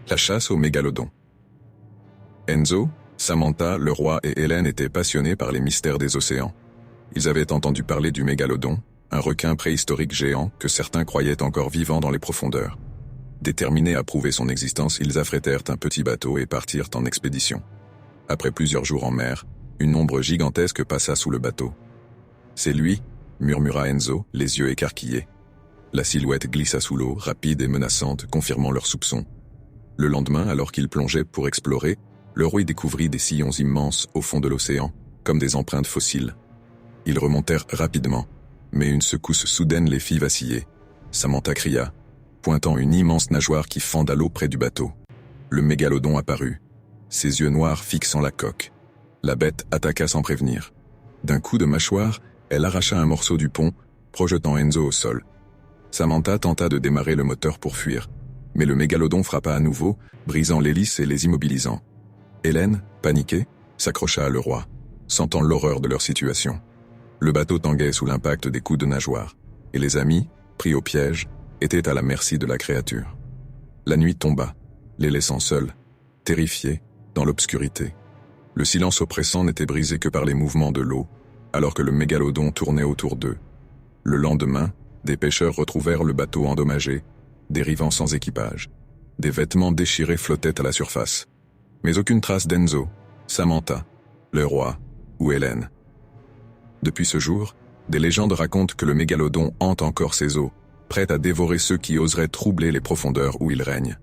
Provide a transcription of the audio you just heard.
La chasse au mégalodon. Enzo, Samantha, le roi et Hélène étaient passionnés par les mystères des océans. Ils avaient entendu parler du mégalodon, un requin préhistorique géant que certains croyaient encore vivant dans les profondeurs. Déterminés à prouver son existence, ils affrétèrent un petit bateau et partirent en expédition. Après plusieurs jours en mer, une ombre gigantesque passa sous le bateau. « C'est lui » murmura Enzo, les yeux écarquillés. La silhouette glissa sous l'eau, rapide et menaçante, confirmant leurs soupçons. Le lendemain, alors qu'ils plongeaient pour explorer, le roi découvrit des sillons immenses au fond de l'océan, comme des empreintes fossiles. Ils remontèrent rapidement, mais une secousse soudaine les fit vaciller. Samantha cria, pointant une immense nageoire qui fenda l'eau près du bateau. Le mégalodon apparut, ses yeux noirs fixant la coque. La bête attaqua sans prévenir. D'un coup de mâchoire, elle arracha un morceau du pont, projetant Enzo au sol. Samantha tenta de démarrer le moteur pour fuir, mais le mégalodon frappa à nouveau, brisant l'hélice et les immobilisant. Hélène, paniquée, s'accrocha à le roi, sentant l'horreur de leur situation. Le bateau tanguait sous l'impact des coups de nageoire, et les amis, pris au piège, étaient à la merci de la créature. La nuit tomba, les laissant seuls, terrifiés, dans l'obscurité. Le silence oppressant n'était brisé que par les mouvements de l'eau, alors que le mégalodon tournait autour d'eux. Le lendemain, des pêcheurs retrouvèrent le bateau endommagé, dérivant sans équipage. Des vêtements déchirés flottaient à la surface. Mais aucune trace d'Enzo, Samantha, le roi ou Hélène. Depuis ce jour, des légendes racontent que le mégalodon hante encore ses eaux, prêt à dévorer ceux qui oseraient troubler les profondeurs où il règne.